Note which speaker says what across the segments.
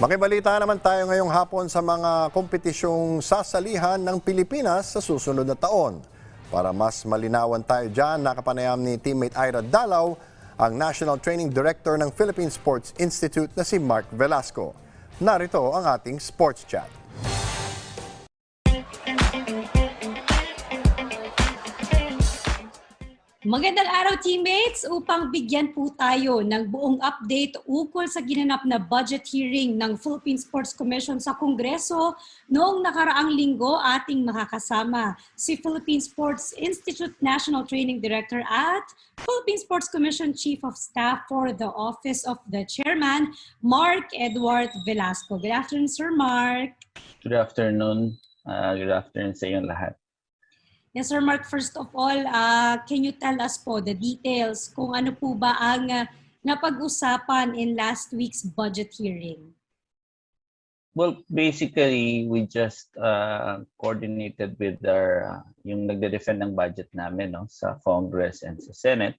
Speaker 1: Makibalita naman tayo ngayong hapon sa mga kompetisyong sasalihan ng Pilipinas sa susunod na taon. Para mas malinawan tayo dyan, nakapanayam ni teammate Ira Dalaw, ang National Training Director ng Philippine Sports Institute na si Mark Velasco. Narito ang ating sports chat.
Speaker 2: Magandang araw teammates! Upang bigyan po tayo ng buong update ukol sa ginanap na budget hearing ng Philippine Sports Commission sa Kongreso noong nakaraang linggo, ating makakasama si Philippine Sports Institute National Training Director at Philippine Sports Commission Chief of Staff for the Office of the Chairman, Mark Edward Velasco. Good afternoon, Sir Mark.
Speaker 3: Good afternoon. Good afternoon sa inyong lahat.
Speaker 2: Yes, Sir Mark, first of all, can you tell us po the details kung ano po ba ang napag-usapan in last week's budget hearing?
Speaker 3: Well, basically, we just coordinated with our, yung nagde-defend ng budget namin sa Congress and sa Senate.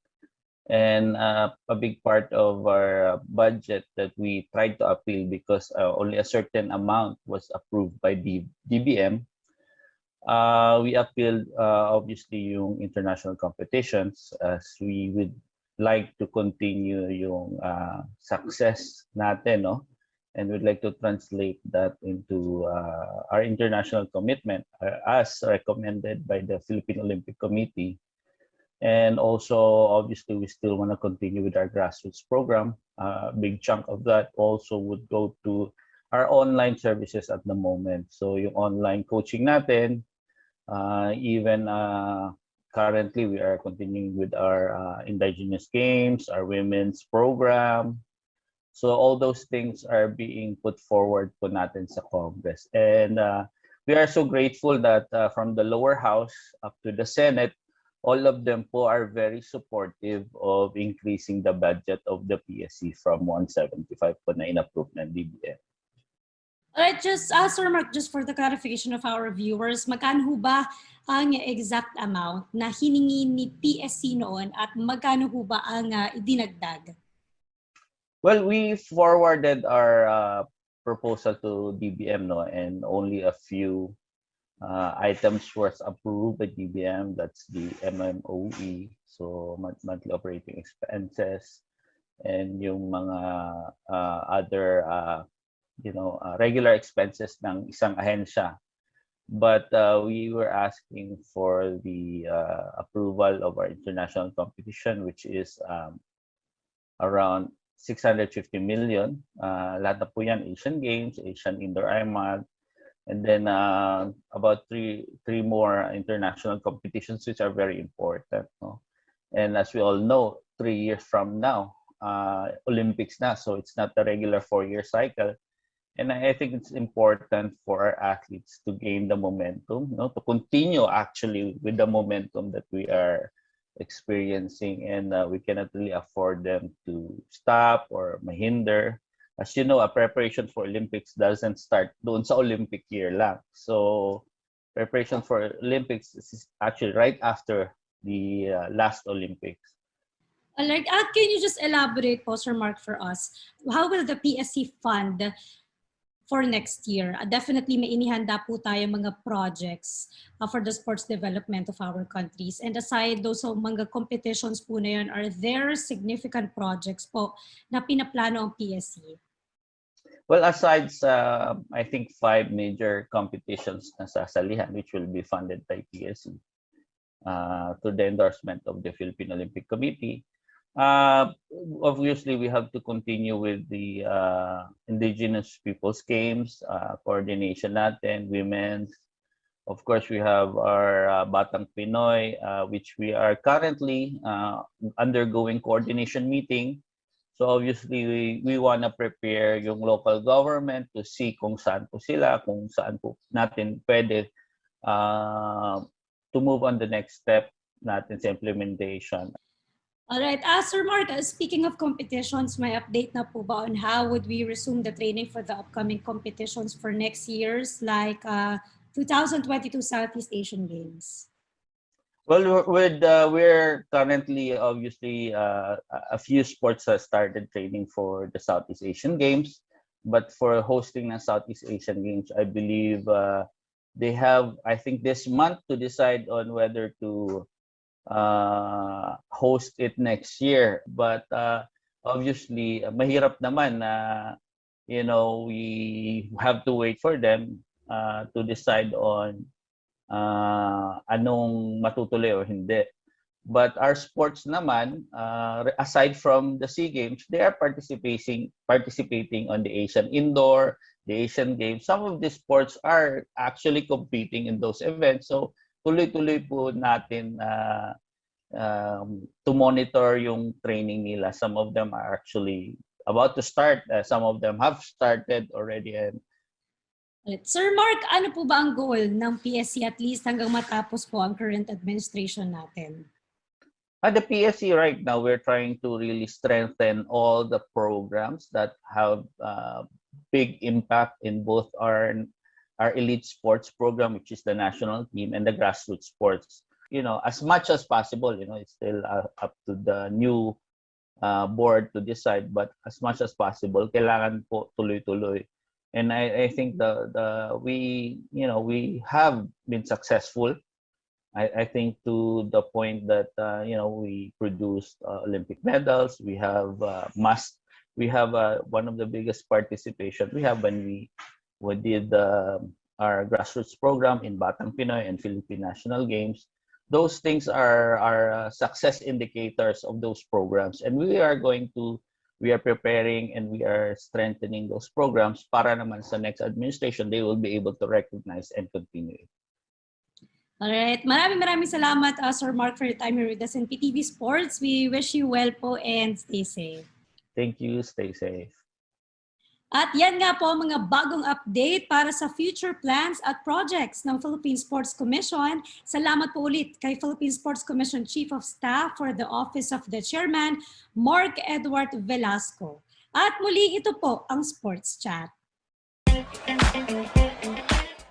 Speaker 3: And a big part of our budget that we tried to appeal because only a certain amount was approved by the DBM. We appealed obviously yung international competitions as we would like to continue yung success natin, and we'd like to translate that into our international commitment as recommended by the Philippine Olympic Committee. And also obviously we still want to continue with our grassroots program. A big chunk of that also would go to our online services at the moment. So yung online coaching natin, even currently we are continuing with our indigenous games, our women's program. So all those things are being put forward po natin sa Congress. And we are so grateful that from the lower house up to the Senate, all of them po are very supportive of increasing the budget of the PSC from 175 po na in-approve ng DBM.
Speaker 2: Alright, just Sir Mark, just for the clarification of our viewers, magkano ho ba ang exact amount na hiningi ni PSC noon at magkano ho ba ang idinagdag?
Speaker 3: Well, we forwarded our proposal to DBM, and only a few items was approved by DBM. That's the MMOE, so monthly operating expenses, and yung mga other regular expenses ng isang ahensya. But we were asking for the approval of our international competition, which is around 650 million. Lahat na po yan, Asian Games, Asian Indoor IMAG, and then about three more international competitions which are very important. And as we all know, 3 years from now, Olympics na, so it's not a regular 4-year cycle. And I think it's important for our athletes to gain the momentum, to continue actually with the momentum that we are experiencing, and we cannot really afford them to stop or mahinder. As you know, a preparation for Olympics doesn't start doon sa Olympic year lang. So preparation for Olympics is actually right after the last Olympics.
Speaker 2: Alright, can you just elaborate po, Sir Mark, for us? How will the PSC fund for next year? Definitely may inihanda po tayo mga projects for the sports development of our countries. And aside those mga competitions po na yun, are there significant projects po na pinaplano ang PSC?
Speaker 3: Well, aside sa, I think, 5 major competitions na sasalihan which will be funded by PSC to the endorsement of the Philippine Olympic Committee, obviously we have to continue with the indigenous people's games, coordination natin, women's. Of course, we have our Batang Pinoy, which we are currently undergoing coordination meeting. So obviously we want to prepare yung local government to see kung saan po sila, kung saan po natin pwede to move on the next step natin sa implementation.
Speaker 2: Alright, Sir Mark, speaking of competitions, may update na po ba on how would we resume the training for the upcoming competitions for next year's, like 2022 Southeast Asian Games?
Speaker 3: Well, we're currently obviously a few sports have started training for the Southeast Asian Games. But for hosting ng Southeast Asian Games, I believe they have, I think, this month to decide on whether to host it next year. But obviously, mahirap naman na, we have to wait for them to decide on anong matutuloy o hindi. But our sports naman, aside from the SEA Games, they are participating on the Asian Indoor, the Asian Games. Some of these sports are actually competing in those events. So tuloy-tuloy po natin to monitor yung training nila. Some of them are actually about to start. Some of them have started already. And
Speaker 2: Sir Mark, ano po ba ang goal ng PSC at least hanggang matapos po ang current administration natin?
Speaker 3: At the PSC right now, we're trying to really strengthen all the programs that have big impact in both our elite sports program, which is the national team, and the grassroots sports. As much as possible, it's still up to the new board to decide, but as much as possible, kailangan po tuloy-tuloy. And I think we have been successful. I think to the point that we produced Olympic medals. We have one of the biggest participation we have when we did our grassroots program in Batang Pinoy and Philippine National Games. Those things are success indicators of those programs, and we are preparing and we are strengthening those programs para naman sa next administration they will be able to recognize and continue it.
Speaker 2: Alright, maraming salamat Sir Mark for your time here with us in PTV Sports. We wish you well po and stay safe.
Speaker 3: Thank you, stay safe.
Speaker 2: At yan nga po mga bagong update para sa future plans at projects ng Philippine Sports Commission. Salamat po ulit kay Philippine Sports Commission Chief of Staff for the Office of the Chairman, Mark Edward Velasco. At muli ito po ang Sports Chat.